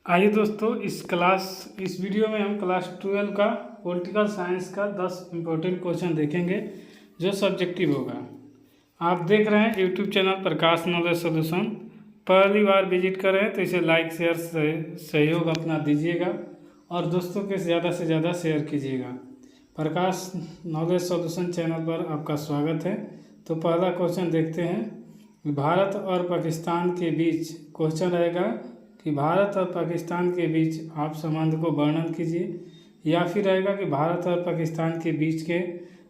आइए दोस्तों, इस वीडियो में हम क्लास 12 का पॉलिटिकल साइंस का 10 इम्पोर्टेंट क्वेश्चन देखेंगे जो सब्जेक्टिव होगा। आप देख रहे हैं यूट्यूब चैनल प्रकाश नॉलेज सॉल्यूशन। पहली बार विजिट कर रहे हैं तो इसे लाइक शेयर सहयोग अपना दीजिएगा और दोस्तों के ज़्यादा से ज़्यादा शेयर कीजिएगा। प्रकाश नॉलेज सॉल्यूशन चैनल पर आपका स्वागत है। तो पहला क्वेश्चन देखते हैं। भारत और पाकिस्तान के बीच क्वेश्चन रहेगा कि भारत और पाकिस्तान के बीच आप संबंध को वर्णन कीजिए, या फिर रहेगा कि भारत और पाकिस्तान के बीच के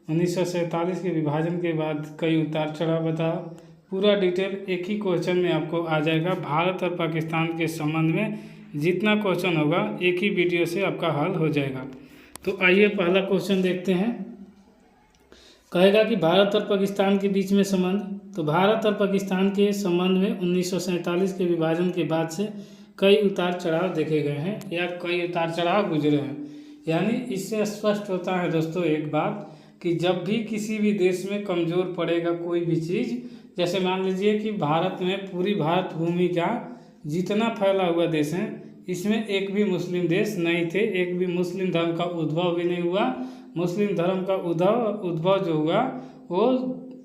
1947 के विभाजन के बाद कई उतार चढ़ाव बताओ। पूरा डिटेल एक ही क्वेश्चन में आपको आ जाएगा। भारत और पाकिस्तान के संबंध में जितना क्वेश्चन होगा एक ही वीडियो से आपका हल हो जाएगा। तो आइए पहला क्वेश्चन देखते हैं। कहेगा कि भारत और पाकिस्तान के बीच में संबंध। तो भारत और पाकिस्तान के संबंध में 1947 के विभाजन के बाद से कई उतार चढ़ाव देखे गए हैं या कई उतार चढ़ाव गुजरे हैं। यानी इससे स्पष्ट होता है दोस्तों एक बात कि जब भी किसी भी देश में कमज़ोर पड़ेगा कोई भी चीज़, जैसे मान लीजिए कि भारत में पूरी भारत भूमि का जितना फैला हुआ देश है इसमें एक भी मुस्लिम देश नहीं थे, एक भी मुस्लिम धर्म का उद्भव भी नहीं हुआ। मुस्लिम धर्म का उद्भव जो हुआ वो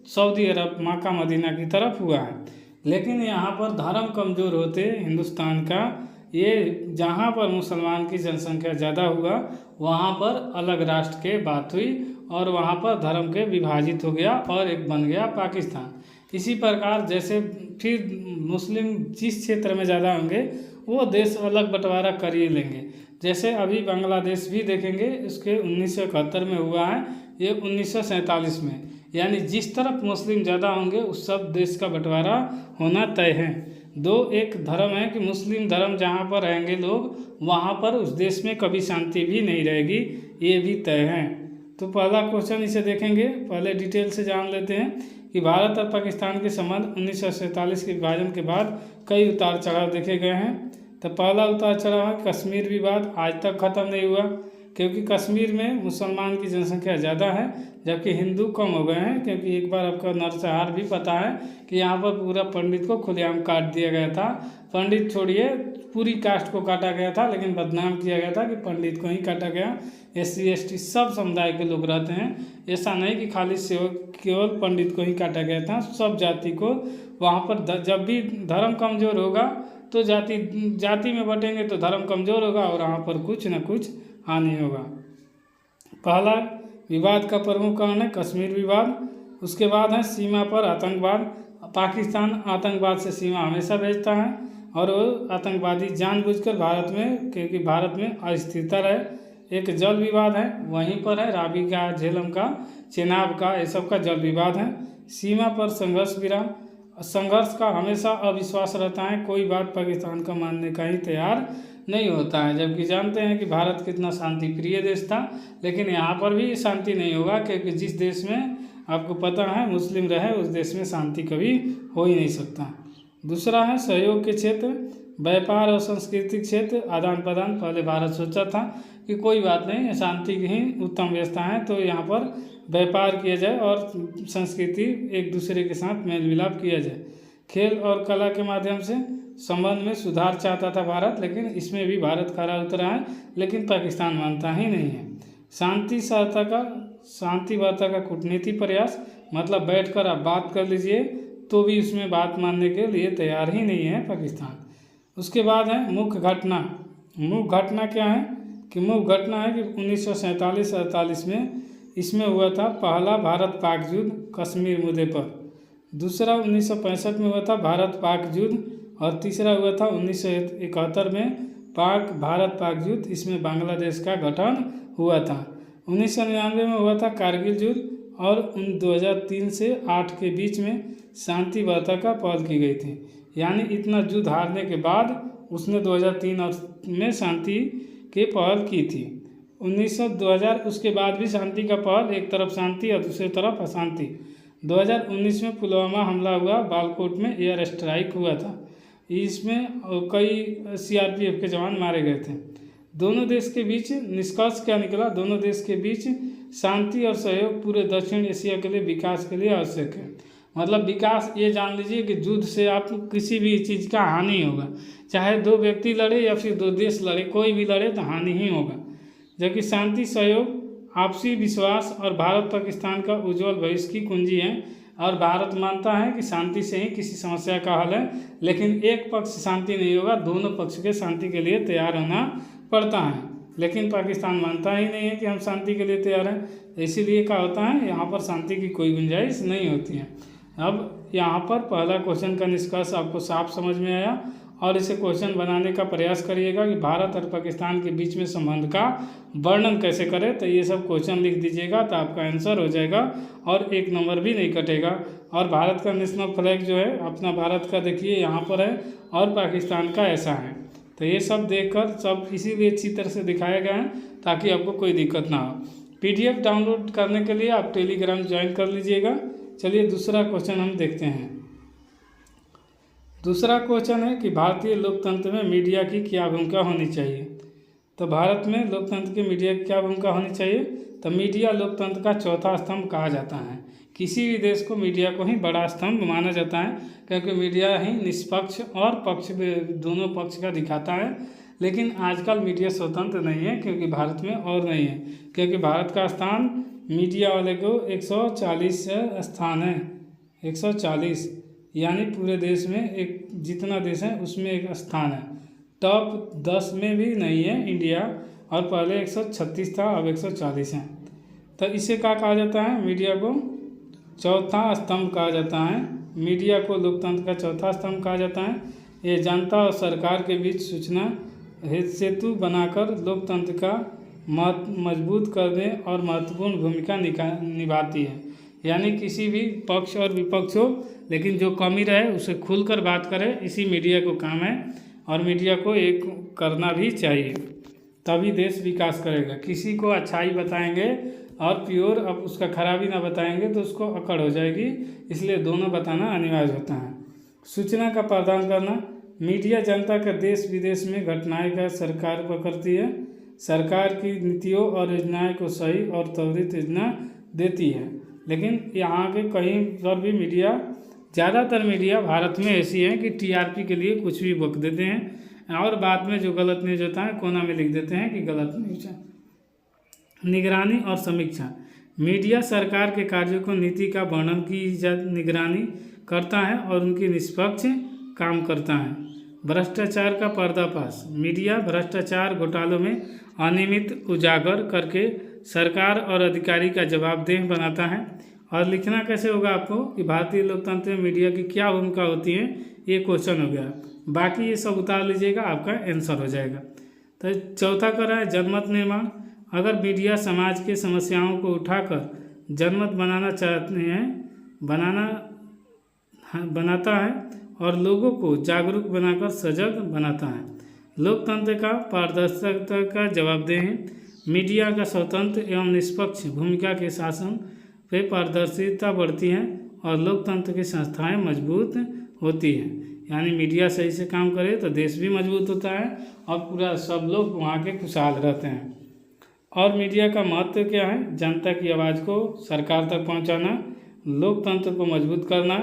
सऊदी अरब मक्का मदीना की तरफ हुआ है। लेकिन यहाँ पर धर्म कमज़ोर होते हिंदुस्तान का, ये जहाँ पर मुसलमान की जनसंख्या ज़्यादा हुआ वहाँ पर अलग राष्ट्र के बात हुई और वहाँ पर धर्म के विभाजित हो गया और एक बन गया पाकिस्तान। इसी प्रकार जैसे फिर मुस्लिम जिस क्षेत्र में ज़्यादा होंगे वो देश अलग बंटवारा कर ही लेंगे। जैसे अभी बांग्लादेश भी देखेंगे, उसके 1971 में हुआ है, ये 1947 में। यानी जिस तरफ मुस्लिम ज़्यादा होंगे उस सब देश का बंटवारा होना तय है। दो एक धर्म है कि मुस्लिम धर्म जहाँ पर रहेंगे लोग वहाँ पर उस देश में कभी शांति भी नहीं रहेगी, ये भी तय है। तो पहला क्वेश्चन इसे देखेंगे, पहले डिटेल से जान लेते हैं कि भारत और पाकिस्तान के संबंध 1947 के विभाजन के बाद कई उतार चढ़ाव देखे गए हैं। तो पहला उतार चढ़ाव है कश्मीर विवाद। आज तक ख़त्म नहीं हुआ क्योंकि कश्मीर में मुसलमान की जनसंख्या ज़्यादा है जबकि हिंदू कम हो गए हैं। क्योंकि एक बार आपका नरसंहार भी पता है कि यहाँ पर पूरा पंडित को खुलेआम काट दिया गया था। पंडित छोड़िए, पूरी कास्ट को काटा गया था, लेकिन बदनाम किया गया था कि पंडित को ही काटा गया। SC ST सब समुदाय के लोग रहते हैं, ऐसा नहीं कि खाली सेवक केवल पंडित को ही काटा गया था। सब जाति को वहाँ पर जब भी धर्म कमज़ोर होगा तो जाति में बटेंगे तो धर्म कमज़ोर होगा और वहाँ पर कुछ न कुछ हानि होगा। पहला विवाद का प्रमुख कारण है कश्मीर विवाद। उसके बाद है सीमा पर आतंकवाद। पाकिस्तान आतंकवाद से सीमा हमेशा भेजता है और वो आतंकवादी जानबूझकर भारत में, क्योंकि भारत में अस्थिरता रहे। एक जल विवाद है, वहीं पर है रावी का, झेलम का, चेनाब का, ये सब का जल विवाद है। सीमा पर संघर्ष विराम। संघर्ष का हमेशा अविश्वास रहता है, कोई बात पाकिस्तान का मानने का ही तैयार नहीं होता है। जबकि जानते हैं कि भारत कितना शांति प्रिय देश था, लेकिन यहाँ पर भी शांति नहीं होगा क्योंकि जिस देश में आपको पता है मुस्लिम रहे उस देश में शांति कभी हो ही नहीं सकता। दूसरा है सहयोग के क्षेत्र, व्यापार और सांस्कृतिक क्षेत्र, आदान प्रदान। पहले भारत सोचा था कि कोई बात नहीं, शांति की ही उत्तम व्यवस्था है तो यहाँ पर व्यापार किया जाए और संस्कृति एक दूसरे के साथ मेल मिलाप किया जाए। खेल और कला के माध्यम से संबंध में सुधार चाहता था भारत, लेकिन इसमें भी भारत खरा उतरा है, लेकिन पाकिस्तान मानता ही नहीं है। शांति वार्ता का कूटनीति प्रयास, मतलब बैठकर आप बात कर लीजिए तो भी उसमें बात मानने के लिए तैयार ही नहीं है पाकिस्तान। उसके बाद है मुख्य घटना। मुख्य घटना क्या है कि मुख्य घटना है कि 1947-48 में इसमें हुआ था पहला भारत पाक युद्ध कश्मीर मुद्दे पर। दूसरा 1965 में हुआ था भारत पाक युद्ध और तीसरा हुआ था 1971 में भारत पाक युद्ध, इसमें बांग्लादेश का गठन हुआ था। 1999 में हुआ था कारगिल युद्ध और 2003 से 8 के बीच में शांति वार्ता का पहल की गई थी। यानी इतना युद्ध हारने के बाद उसने 2003 में शांति की पहल की थी। 2000 उसके बाद भी शांति का पहल, एक तरफ शांति और दूसरी तरफ अशांति। 2019 में पुलवामा हमला हुआ, बालाकोट में एयर स्ट्राइक हुआ था, इसमें कई CRPF के जवान मारे गए थे। दोनों देश के बीच निष्कर्ष क्या निकला? दोनों देश के बीच शांति और सहयोग पूरे दक्षिण एशिया के लिए विकास के लिए आवश्यक है। मतलब विकास ये जान लीजिए कि युद्ध से आप किसी भी चीज़ का हानि होगा, चाहे दो व्यक्ति लड़े या फिर दो देश लड़े, कोई भी लड़े तो हानि ही होगा। जबकि शांति, सहयोग, आपसी विश्वास और भारत पाकिस्तान का उज्जवल भविष्य की कुंजी है। और भारत मानता है कि शांति से ही किसी समस्या का हल है, लेकिन एक पक्ष शांति नहीं होगा, दोनों पक्ष के शांति के लिए तैयार होना पड़ता है। लेकिन पाकिस्तान मानता ही नहीं है कि हम शांति के लिए तैयार हैं, इसीलिए क्या होता है, यहाँ पर शांति की कोई गुंजाइश नहीं होती है। अब यहाँ पर पहला क्वेश्चन का निष्कर्ष आपको साफ समझ में आया, और इसे क्वेश्चन बनाने का प्रयास करिएगा कि भारत और पाकिस्तान के बीच में संबंध का वर्णन कैसे करें। तो ये सब क्वेश्चन लिख दीजिएगा तो आपका आंसर हो जाएगा और 1 नंबर भी नहीं कटेगा। और भारत का नेशनल फ्लैग जो है अपना भारत का देखिए यहाँ पर है, और पाकिस्तान का ऐसा है। तो ये सब देखकर सब इसीलिए अच्छी तरह से दिखाया गया है ताकि आपको कोई दिक्कत ना हो। PDF डाउनलोड करने के लिए आप टेलीग्राम ज्वाइन कर लीजिएगा। चलिए दूसरा क्वेश्चन हम देखते हैं। दूसरा क्वेश्चन है कि भारतीय लोकतंत्र में मीडिया की क्या भूमिका होनी चाहिए। तो भारत में लोकतंत्र की मीडिया की क्या भूमिका होनी चाहिए। तो मीडिया लोकतंत्र का चौथा स्तंभ कहा जाता है। किसी भी देश को मीडिया को ही बड़ा स्तंभ माना जाता है, क्योंकि मीडिया ही निष्पक्ष और पक्ष दोनों पक्ष का दिखाता है। लेकिन आजकल मीडिया स्वतंत्र नहीं है, क्योंकि भारत में और नहीं है, क्योंकि भारत का स्थान मीडिया वाले को 140 स्थान है। 140 यानी पूरे देश में एक जितना देश है उसमें एक स्थान है। टॉप 10 में भी नहीं है इंडिया, और पहले 136 था, अब 140 है। तो इसे क्या कहा जाता है, मीडिया को चौथा स्तंभ कहा जाता है। मीडिया को लोकतंत्र का चौथा स्तंभ कहा जाता है। ये जनता और सरकार के बीच सूचना सेतु बनाकर लोकतंत्र का मजबूत करने और महत्वपूर्ण भूमिका निभाती है। यानी किसी भी पक्ष और विपक्ष हो, लेकिन जो कमी रहे उसे खुलकर बात करे, इसी मीडिया को काम है। और मीडिया को एक करना भी चाहिए, तभी देश विकास करेगा। किसी को अच्छाई बताएंगे और प्योर अब उसका खराबी ना बताएंगे तो उसको अकड़ हो जाएगी, इसलिए दोनों बताना अनिवार्य होता है। सूचना का प्रदान करना, मीडिया जनता का देश विदेश में घटनाएं का सरकार पकड़ती है, सरकार की नीतियों और योजनाएं को सही और त्वरित योजना देती है। लेकिन यहाँ के कहीं पर भी मीडिया, ज़्यादातर मीडिया भारत में ऐसी है कि TRP के लिए कुछ भी बक देते हैं, और बाद में जो गलत न्यूज होता है कोना में लिख देते हैं कि गलत न्यूज है। निगरानी और समीक्षा, मीडिया सरकार के कार्यों को नीति का वर्णन की निगरानी करता है और उनकी निष्पक्ष काम करता है। भ्रष्टाचार का पर्दाफाश, मीडिया भ्रष्टाचार घोटालों में अनियमित उजागर करके सरकार और अधिकारी का जवाबदेह बनाता है। और लिखना कैसे होगा आपको कि भारतीय लोकतंत्र में मीडिया की क्या भूमिका होती है, ये क्वेश्चन हो गया। बाकी ये सब उतार लीजिएगा, आपका आंसर हो जाएगा। तो चौथा कर रहा है जनमत निर्माण। अगर मीडिया समाज के समस्याओं को उठाकर जनमत बनाना चाहते हैं, बनाता है और लोगों को जागरूक बनाकर सजग बनाता है। लोकतंत्र का पारदर्शिता का जवाबदेह है। मीडिया का स्वतंत्र एवं निष्पक्ष भूमिका के शासन पे पारदर्शिता बढ़ती है और लोकतंत्र की संस्थाएं मजबूत होती हैं। यानी मीडिया सही से काम करे तो देश भी मजबूत होता है और पूरा सब लोग वहाँ के खुशहाल रहते हैं। और मीडिया का महत्व क्या है, जनता की आवाज़ को सरकार तक पहुँचाना, लोकतंत्र को मजबूत करना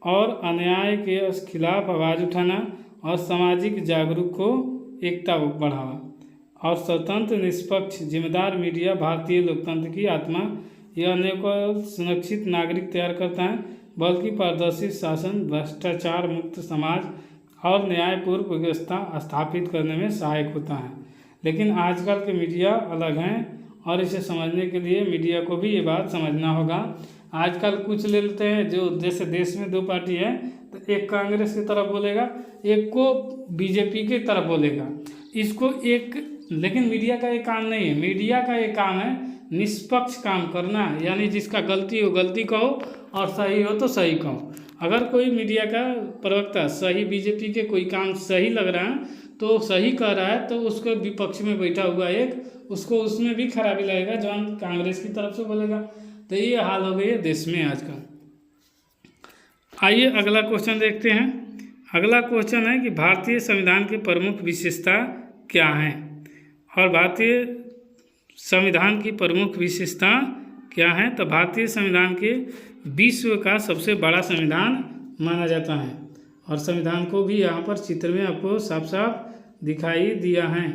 और अन्याय के खिलाफ आवाज़ उठाना और सामाजिक जागरूक को एकता बढ़ावा। और स्वतंत्र निष्पक्ष जिम्मेदार मीडिया भारतीय लोकतंत्र की आत्मा, यह न केवल सुरक्षित नागरिक तैयार करता है बल्कि पारदर्शी शासन, भ्रष्टाचार मुक्त समाज और न्यायपूर्ण व्यवस्था स्थापित करने में सहायक होता है। लेकिन आजकल के मीडिया अलग हैं और इसे समझने के लिए मीडिया को भी ये बात समझना होगा। आजकल कुछ ले लेते हैं, जो जैसे देश में 2 पार्टी है तो एक कांग्रेस की तरफ बोलेगा, एक को BJP की तरफ बोलेगा, इसको एक। लेकिन मीडिया का ये काम नहीं है। मीडिया का ये काम है निष्पक्ष काम करना, यानी जिसका गलती हो गलती कहो और सही हो तो सही कहो। अगर कोई मीडिया का प्रवक्ता सही BJP के कोई काम सही लग रहा है तो सही कह रहा है, तो उसको विपक्ष में बैठा हुआ एक उसको उसमें भी खराबी लगेगा जो कांग्रेस की तरफ से बोलेगा। तो ये हाल हो गई है देश में आजकल। आइए अगला क्वेश्चन देखते हैं। अगला क्वेश्चन है कि भारतीय संविधान की प्रमुख विशेषता क्या है। और भारतीय संविधान की प्रमुख विशेषता क्या है, तो भारतीय संविधान के विश्व का सबसे बड़ा संविधान माना जाता है। और संविधान को भी यहाँ पर चित्र में आपको साफ साफ दिखाई दिया है।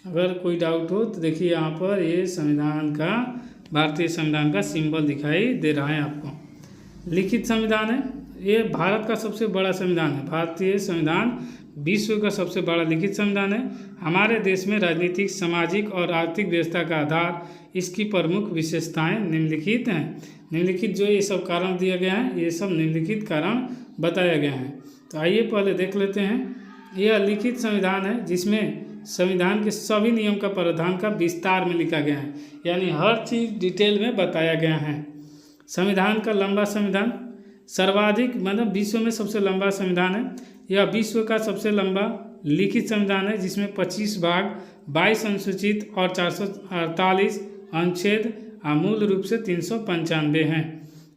अगर कोई डाउट हो तो देखिए यहाँ पर ये संविधान का, भारतीय संविधान का सिंबल दिखाई दे रहा है आपको। लिखित संविधान है, ये भारत का सबसे बड़ा संविधान है। भारतीय संविधान विश्व का सबसे बड़ा लिखित संविधान है। हमारे देश में राजनीतिक, सामाजिक और आर्थिक व्यवस्था का आधार इसकी प्रमुख विशेषताएं निम्नलिखित हैं। निम्नलिखित जो ये सब कारण दिया गया है, ये सब निम्नलिखित कारण बताया गया है। तो आइए पहले देख लेते हैं। यह लिखित संविधान है जिसमें संविधान के सभी नियम का प्रावधान का विस्तार में लिखा गया है, यानी हर चीज़ डिटेल में बताया गया है। संविधान का लंबा संविधान, सर्वाधिक मतलब विश्व में सबसे लंबा संविधान है। यह विश्व का सबसे लंबा लिखित संविधान है जिसमें 25 भाग, 22 अनुसूचित और 448 अनुच्छेद, मूल रूप से 395 हैं।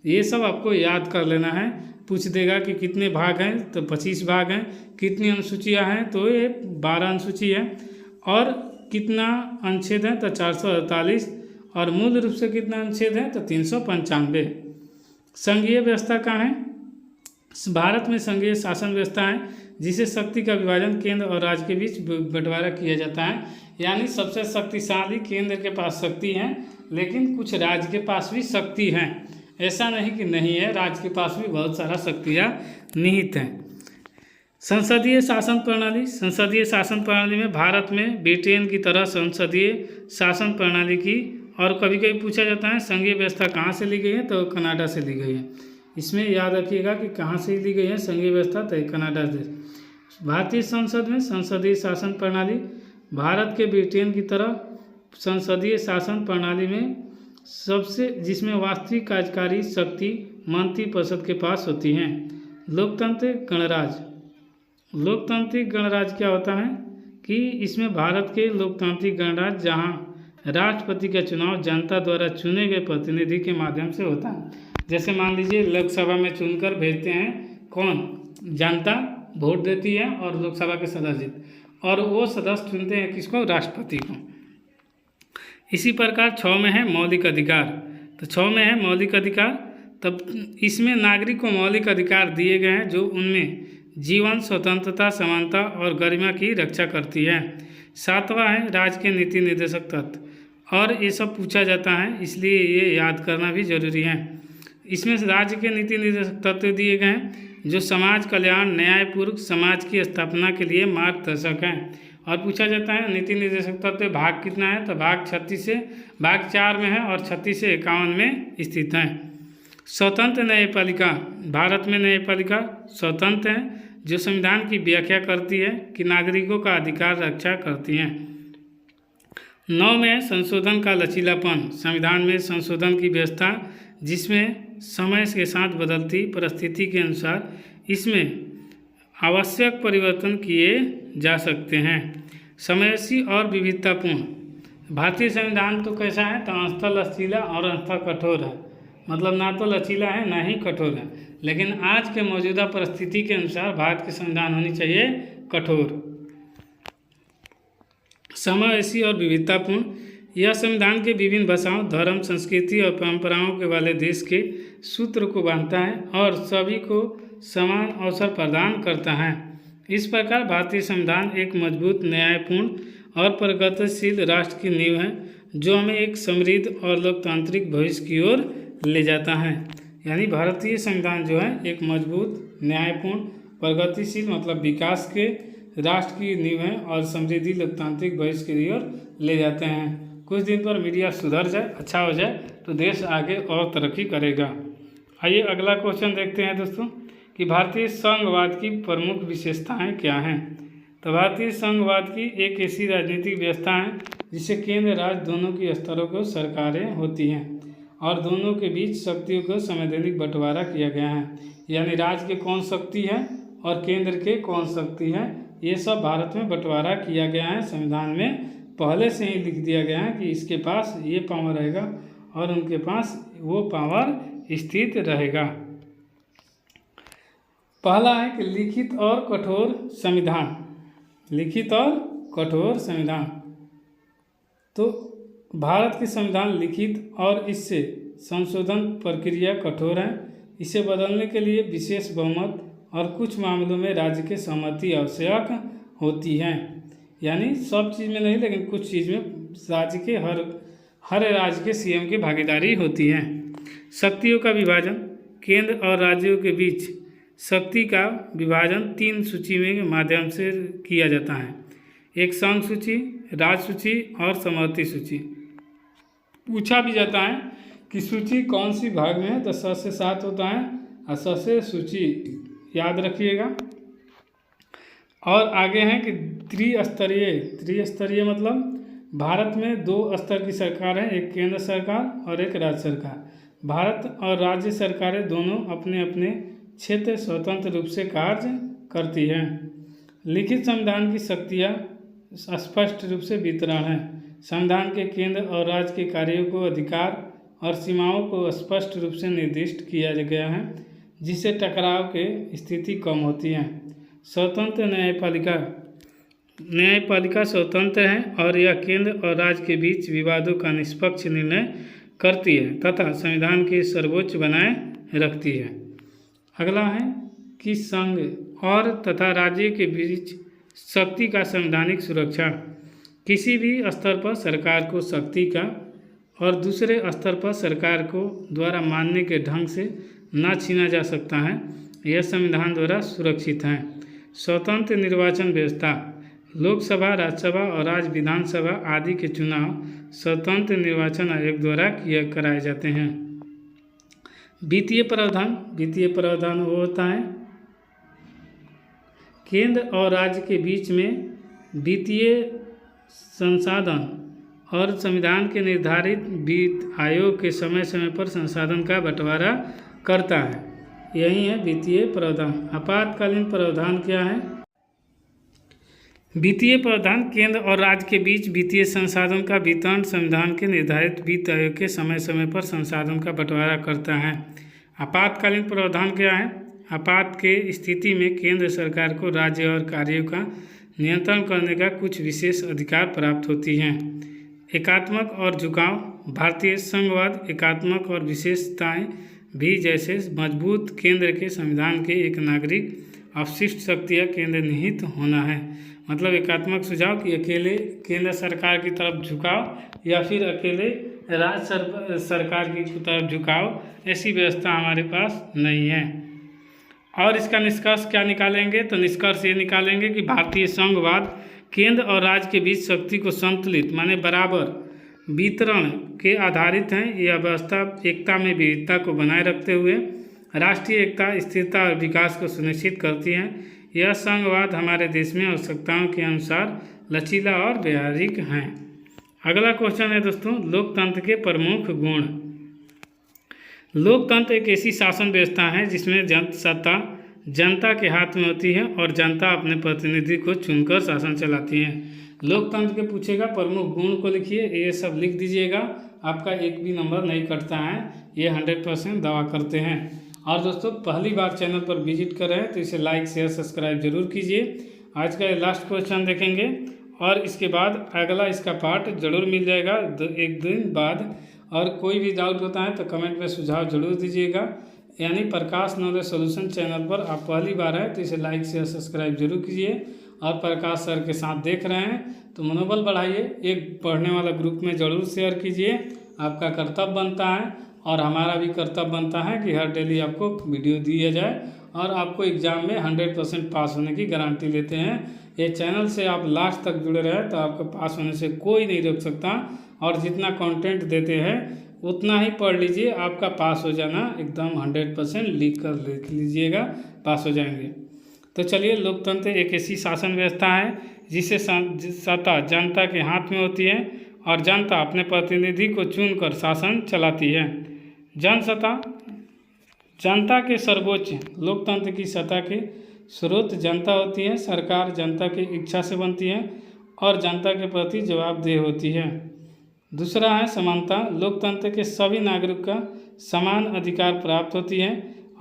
ये सब आपको याद कर लेना है। पूछ देगा कि कितने भाग हैं, तो 25 भाग हैं। कितनी अनुसूचियाँ हैं, तो ये 12 अनुसूची है। और कितना अनुच्छेद है, तो 448। और मूल रूप से कितना अनुच्छेद है, तो 395। संघीय व्यवस्था कहाँ है? भारत में संघीय शासन व्यवस्था है जिसे शक्ति का विभाजन केंद्र और राज्य के बीच बंटवारा किया जाता है। यानी सबसे शक्तिशाली केंद्र के पास शक्ति है, लेकिन कुछ राज्य के पास भी शक्ति है। ऐसा नहीं कि नहीं है, राज्य के पास भी बहुत सारा शक्तियाँ निहित हैं। संसदीय शासन प्रणाली, संसदीय शासन प्रणाली में भारत में ब्रिटेन की तरह संसदीय शासन प्रणाली की, और कभी कभी पूछा जाता है संघीय व्यवस्था कहाँ से ली गई है, तो कनाडा से ली गई है। इसमें याद रखिएगा कि कहाँ से ली गई है संघीय व्यवस्था, तो कनाडा से। भारतीय संसद में संसदीय शासन प्रणाली, भारत के ब्रिटेन की तरह संसदीय शासन प्रणाली में सबसे, जिसमें वास्तविक कार्यकारी शक्ति मंत्रिपरिषद के पास होती हैं। लोकतांत्रिक गणराज्य, लोकतांत्रिक गणराज्य क्या होता है कि इसमें भारत के लोकतांत्रिक गणराज्य जहाँ राष्ट्रपति का चुनाव जनता द्वारा चुने गए प्रतिनिधि के माध्यम से होता है। जैसे मान लीजिए लोकसभा में चुनकर भेजते हैं, कौन? जनता वोट देती है और लोकसभा के सदस्य, और वो सदस्य चुनते हैं किसको? राष्ट्रपति को। इसी प्रकार 6 में है मौलिक अधिकार। तो 6 में है मौलिक अधिकार, तब इसमें नागरिक को मौलिक अधिकार दिए गए हैं जो उनमें जीवन, स्वतंत्रता, समानता और गरिमा की रक्षा करती है। 7वां है राज्य के नीति निर्देशक तत्व, और ये सब पूछा जाता है इसलिए ये याद करना भी जरूरी है। इसमें राज्य के नीति निर्देशक तत्व दिए गए हैं जो समाज कल्याण, न्यायपूर्ण समाज की स्थापना के लिए मार्गदर्शक हैं। और पूछा जाता है नीति निर्देशक तत्व भाग कितना है, तो भाग 4 में है और 36 से 51 में स्थित है। स्वतंत्र न्यायपालिका, भारत में न्यायपालिका स्वतंत्र है जो संविधान की व्याख्या करती है कि नागरिकों का अधिकार रक्षा करती हैं। 9 में संशोधन का लचीलापन, संविधान में संशोधन की व्यवस्था जिसमें समय के साथ बदलती परिस्थिति के अनुसार इसमें आवश्यक परिवर्तन किए जा सकते हैं। समावेशी और विविधतापूर्ण, भारतीय संविधान तो कैसा है, तो अंशतः लचीला और अंशतः कठोर है। मतलब ना तो लचीला है ना ही कठोर है, लेकिन आज के मौजूदा परिस्थिति के अनुसार भारत के संविधान होनी चाहिए कठोर। समावेशी और विविधतापूर्ण, यह संविधान के विभिन्न भाषाओं, धर्म, संस्कृति और परंपराओं के वाले देश के सूत्र को बांधता है और सभी को समान अवसर प्रदान करता है। इस प्रकार भारतीय संविधान एक मजबूत, न्यायपूर्ण और प्रगतिशील राष्ट्र की नींव है जो हमें एक समृद्ध और लोकतांत्रिक भविष्य की ओर ले जाता है। यानी भारतीय संविधान जो है एक मजबूत, न्यायपूर्ण, प्रगतिशील मतलब विकास के राष्ट्र की नींव है और समृद्धि लोकतांत्रिक भविष्य की ओर ले जाते हैं। कुछ दिन पर मीडिया सुधर जाए, अच्छा हो जाए तो देश आगे और तरक्की करेगा। आइए अगला क्वेश्चन देखते हैं दोस्तों कि भारतीय संघवाद की प्रमुख विशेषताएं क्या हैं। तो भारतीय संघवाद की एक ऐसी राजनीतिक व्यवस्था है जिससे केंद्र राज्य दोनों की स्तरों को सरकारें होती हैं और दोनों के बीच शक्तियों को संवैधानिक बंटवारा किया गया है। यानी राज्य के कौन शक्ति है और केंद्र के कौन शक्ति है, ये सब भारत में बंटवारा किया गया है। संविधान में पहले से ही लिख दिया गया है कि इसके पास ये पावर रहेगा और उनके पास वो पावर स्थित रहेगा। पहला है कि लिखित और कठोर संविधान। लिखित और कठोर संविधान, तो भारत के संविधान लिखित और इससे संशोधन प्रक्रिया कठोर है। इसे बदलने के लिए विशेष बहुमत और कुछ मामलों में राज्य की सहमति आवश्यक होती है। यानी सब चीज़ में नहीं, लेकिन कुछ चीज़ में राज्य के हर राज्य के सीएम की भागीदारी होती है। शक्तियों का विभाजन, केंद्र और राज्यों के बीच शक्ति का विभाजन 3 सूची के माध्यम से किया जाता है। एक संघ सूची, राज्य सूची और समवर्ती सूची। पूछा भी जाता है कि सूची कौन सी भाग में है, तो 7 से 7 होता है और 7 से सूची याद रखिएगा। और आगे हैं कि त्रिस्तरीय मतलब भारत में 2 स्तर की सरकार है, एक केंद्र सरकार और एक राज्य सरकार। भारत और राज्य सरकारें दोनों अपने अपने क्षेत्र स्वतंत्र रूप से कार्य करती हैं। लिखित संविधान की शक्तियाँ स्पष्ट रूप से वितरण है। संविधान के केंद्र और राज्य के कार्यों को, अधिकार और सीमाओं को स्पष्ट रूप से निर्दिष्ट किया गया है, जिससे टकराव के स्थिति कम होती है। स्वतंत्र न्यायपालिका स्वतंत्र है और यह केंद्र और राज्य के बीच विवादों का निष्पक्ष निर्णय करती है तथा संविधान के सर्वोच्च बनाए रखती है। अगला है कि संघ और तथा राज्य के बीच शक्ति का संवैधानिक सुरक्षा। किसी भी स्तर पर सरकार को शक्ति का और दूसरे स्तर पर सरकार को द्वारा मानने के ढंग से ना छीना जा सकता है। यह संविधान द्वारा सुरक्षित है। स्वतंत्र निर्वाचन व्यवस्था, लोकसभा, राज्यसभा और राज्य विधानसभा आदि के चुनाव स्वतंत्र निर्वाचन आयोग द्वारा कराए जाते हैं। वित्तीय प्रावधान वो होता है केंद्र और राज्य के बीच में वित्तीय संसाधन और संविधान के निर्धारित वित्त आयोग के समय समय पर संसाधन का बंटवारा करता है। यही है वित्तीय प्रावधान। आपातकालीन प्रावधान क्या है? वित्तीय प्रावधान केंद्र और राज्य के बीच वित्तीय संसाधन का वितरण संविधान के निर्धारित वित्त आयोग के समय समय पर संसाधन का बंटवारा करता है। आपातकालीन प्रावधान क्या है? आपात के स्थिति में केंद्र सरकार को राज्य और कार्यों का नियंत्रण करने का कुछ विशेष अधिकार प्राप्त होती हैं। एकात्मक और झुकाव, भारतीय संघवाद एकात्मक और विशेषताएं भी जैसे मजबूत केंद्र के संविधान के एक नागरिक अवशिष्ट शक्तियाँ केंद्र निहित होना है। मतलब एकात्मक सुझाव कि अकेले केंद्र सरकार की तरफ झुकाव या फिर अकेले राज्य सरकार की तरफ झुकाव, ऐसी व्यवस्था हमारे पास नहीं है। और इसका निष्कर्ष क्या निकालेंगे? तो निष्कर्ष ये निकालेंगे कि भारतीय संघवाद केंद्र और राज्य के बीच शक्ति को संतुलित माने बराबर वितरण के आधारित हैं। यह व्यवस्था एकता में विविधता को बनाए रखते हुए राष्ट्रीय एकता, स्थिरता और विकास को सुनिश्चित करती है। यह संघवाद हमारे देश में आवश्यकताओं के अनुसार लचीला और व्यावहारिक हैं। अगला क्वेश्चन है दोस्तों, लोकतंत्र के प्रमुख गुण। लोकतंत्र एक ऐसी शासन व्यवस्था है जिसमें सत्ता जनता के हाथ में होती है और जनता अपने प्रतिनिधि को चुनकर शासन चलाती है। लोकतंत्र के पूछेगा प्रमुख गुण को लिखिए, ये सब लिख दीजिएगा, आपका एक भी नंबर नहीं कटता है, ये 100% दावा करते हैं। और दोस्तों पहली बार चैनल पर विजिट कर रहे हैं तो इसे लाइक शेयर सब्सक्राइब जरूर कीजिए। आज का लास्ट क्वेश्चन देखेंगे और इसके बाद अगला इसका पार्ट जरूर मिल जाएगा एक दिन बाद। और कोई भी डाउट होता है तो कमेंट में सुझाव जरूर दीजिएगा। यानी प्रकाश नॉलेज सॉल्यूशन चैनल पर आप पहली बार हैं तो इसे लाइक शेयर सब्सक्राइब जरूर कीजिए। और प्रकाश सर के साथ देख रहे हैं तो मनोबल बढ़ाइए, एक पढ़ने वाला ग्रुप में ज़रूर शेयर कीजिए। आपका कर्तव्य बनता है और हमारा भी कर्तव्य बनता है कि हर डेली आपको वीडियो दिया जाए और आपको एग्ज़ाम में 100% पास होने की गारंटी लेते हैं। ये चैनल से आप लास्ट तक जुड़े रहे तो आपको पास होने से कोई नहीं रोक सकता। और जितना कंटेंट देते हैं उतना ही पढ़ लीजिए, आपका पास हो जाना एकदम 100% लिख लीजिएगा, पास हो जाएंगे। तो चलिए, लोकतंत्र एक ऐसी शासन व्यवस्था है जिसे सत्ता जनता के हाथ में होती है और जनता अपने प्रतिनिधि को चुनकर शासन चलाती है। जनता के सर्वोच्च, लोकतंत्र की सत्ता के स्रोत जनता होती है। सरकार जनता की इच्छा से बनती है और जनता के प्रति जवाबदेह होती है। दूसरा है समानता, लोकतंत्र के सभी नागरिक का समान अधिकार प्राप्त होती है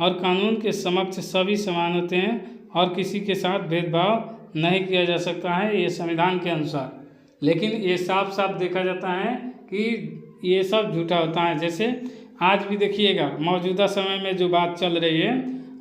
और कानून के समक्ष सभी समान होते हैं और किसी के साथ भेदभाव नहीं किया जा सकता है, ये संविधान के अनुसार। लेकिन ये साफ साफ देखा जाता है कि ये सब झूठा होता है। जैसे आज भी देखिएगा मौजूदा समय में जो बात चल रही है,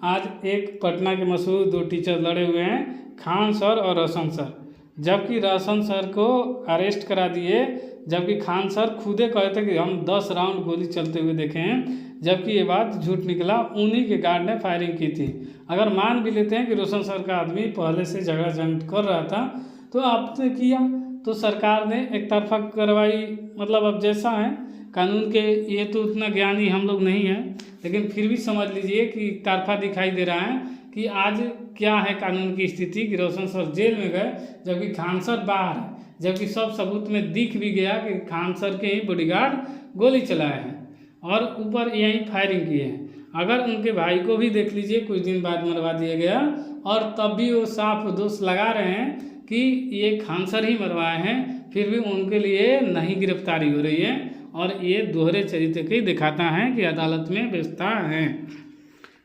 आज एक पटना के मशहूर 2 टीचर लड़े हुए हैं, खान सर और रोशन सर। जबकि रोशन सर को अरेस्ट करा दिए, जबकि खान सर खुदे कहते थे कि हम 10 राउंड गोली चलते हुए देखे हैं, जबकि ये बात झूठ निकला, उन्हीं के गार्ड ने फायरिंग की थी। अगर मान भी लेते हैं कि रोशन सर का आदमी पहले से झगड़ा जंग कर रहा था, तो आपने किया तो सरकार ने एक तरफा कार्रवाई, मतलब अब जैसा है कानून के, ये तो उतना ज्ञानी हम लोग नहीं हैं, लेकिन फिर भी समझ लीजिए कि तरफा दिखाई दे रहा है कि आज क्या है कानून की स्थिति कि रोशन सर जेल में गए जबकि खान सर बाहर है, जबकि सब सबूत में दिख भी गया कि खान सर के ही बॉडीगार्ड गोली चलाए हैं और ऊपर यहीं फायरिंग की है। अगर उनके भाई को भी देख लीजिए, कुछ दिन बाद मरवा दिया गया और तब भी वो साफ दोष लगा रहे हैं कि ये खान सर ही मरवाए हैं, फिर भी उनके लिए नहीं गिरफ्तारी हो रही है। और ये दोहरे चरित्र के दिखाता है कि अदालत में व्यवस्था है।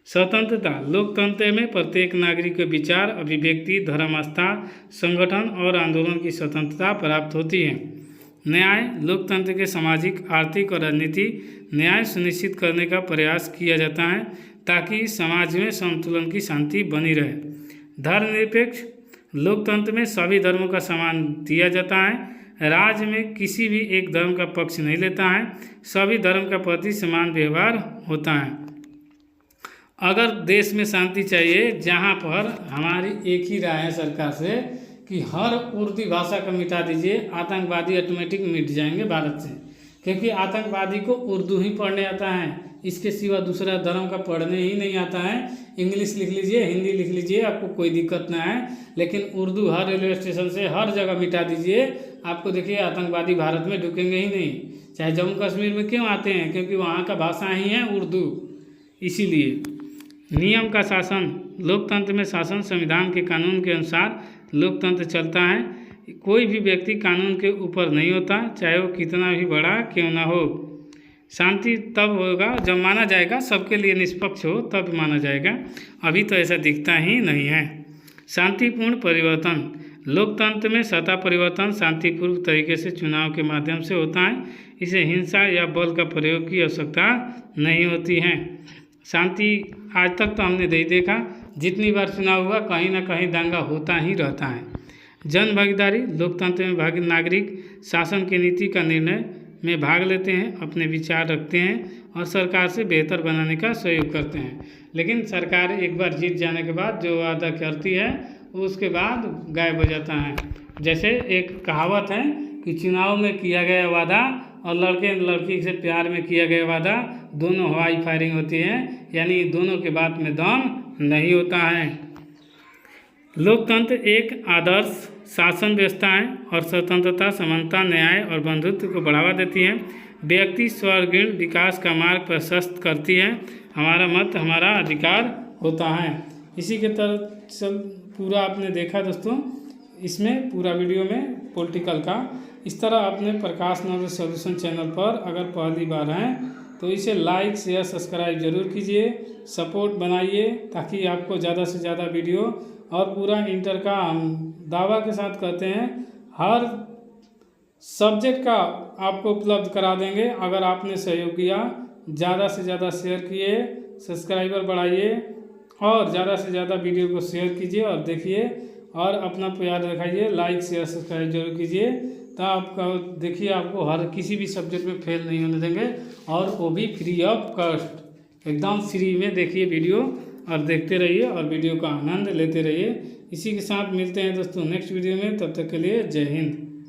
स्वतंत्रता, लोकतंत्र में प्रत्येक नागरिक को विचार, अभिव्यक्ति, धर्म, आस्था, संगठन और आंदोलन की स्वतंत्रता प्राप्त होती है। न्याय, लोकतंत्र के सामाजिक, आर्थिक और राजनीतिक न्याय सुनिश्चित करने का प्रयास किया जाता है ताकि समाज में संतुलन की शांति बनी रहे। धर्मनिरपेक्ष, लोकतंत्र में सभी धर्मों का सम्मान दिया जाता है। राज्य में किसी भी एक धर्म का पक्ष नहीं लेता है, सभी धर्म का प्रति समान व्यवहार होता है। अगर देश में शांति चाहिए, जहाँ पर हमारी एक ही राय है सरकार से कि हर उर्दू भाषा को मिटा दीजिए, आतंकवादी ऑटोमेटिक मिट जाएंगे भारत से, क्योंकि आतंकवादी को उर्दू ही पढ़ने आता है, इसके सिवा दूसरा धर्म का पढ़ने ही नहीं आता है। इंग्लिश लिख लीजिए, हिंदी लिख लीजिए, आपको कोई दिक्कत ना है, लेकिन उर्दू हर रेलवे स्टेशन से हर जगह मिटा दीजिए, आपको देखिए आतंकवादी भारत में ढुकेंगे ही नहीं। चाहे जम्मू कश्मीर में क्यों आते हैं, क्योंकि वहाँ का भाषा ही है उर्दू। इसीलिए नियम का शासन, लोकतंत्र में शासन संविधान के कानून के अनुसार लोकतंत्र चलता है। कोई भी व्यक्ति कानून के ऊपर नहीं होता, चाहे वो कितना भी बड़ा क्यों ना हो। शांति तब होगा जब माना जाएगा सबके लिए निष्पक्ष हो, तब माना जाएगा, अभी तो ऐसा दिखता ही नहीं है। शांतिपूर्ण परिवर्तन, लोकतंत्र में सत्ता परिवर्तन शांतिपूर्ण तरीके से चुनाव के माध्यम से होता है, इसे हिंसा या बल का प्रयोग की आवश्यकता नहीं होती है। शांति आज तक तो हमने नहीं देखा, जितनी बार चुनाव हुआ कहीं ना कहीं दंगा होता ही रहता है। जन भागीदारी, लोकतंत्र में नागरिक शासन की नीति का निर्णय में भाग लेते हैं, अपने विचार रखते हैं और सरकार से बेहतर बनाने का सहयोग करते हैं। लेकिन सरकार एक बार जीत जाने के बाद जो वादा करती है उसके बाद गायब हो जाता है। जैसे एक कहावत है कि चुनाव में किया गया वादा और लड़के लड़की से प्यार में किया गया वादा, दोनों हवाई फायरिंग होती है, यानी दोनों के बात में दम नहीं होता है। लोकतंत्र एक आदर्श शासन व्यवस्था है और स्वतंत्रता, समानता, न्याय और बंधुत्व को बढ़ावा देती है। व्यक्ति स्वर्गीण विकास का मार्ग प्रशस्त करती है। हमारा मत हमारा अधिकार होता है। इसी के तरह सब पूरा आपने देखा दोस्तों, इसमें पूरा वीडियो में पॉलिटिकल का। इस तरह आपने प्रकाश नॉलेज सॉल्यूशन चैनल पर अगर पहली बार हैं तो इसे लाइक शेयर सब्सक्राइब जरूर कीजिए, सपोर्ट बनाइए ताकि आपको ज़्यादा से ज़्यादा वीडियो, और पूरा इंटर का हम दावा के साथ कहते हैं हर सब्जेक्ट का आपको उपलब्ध करा देंगे अगर आपने सहयोग किया। ज़्यादा से ज़्यादा शेयर किए, सब्सक्राइबर बढ़ाइए और ज़्यादा से ज़्यादा वीडियो को शेयर कीजिए और देखिए और अपना प्यार दिखाइए, लाइक शेयर सब्सक्राइब जरूर कीजिए। तो आपका देखिए आपको हर किसी भी सब्जेक्ट में फेल नहीं होने देंगे, और वो भी फ्री ऑफ कॉस्ट, एकदम फ्री में देखिए वीडियो और देखते रहिए और वीडियो का आनंद लेते रहिए। इसी के साथ मिलते हैं दोस्तों नेक्स्ट वीडियो में, तब तक के लिए जय हिंद।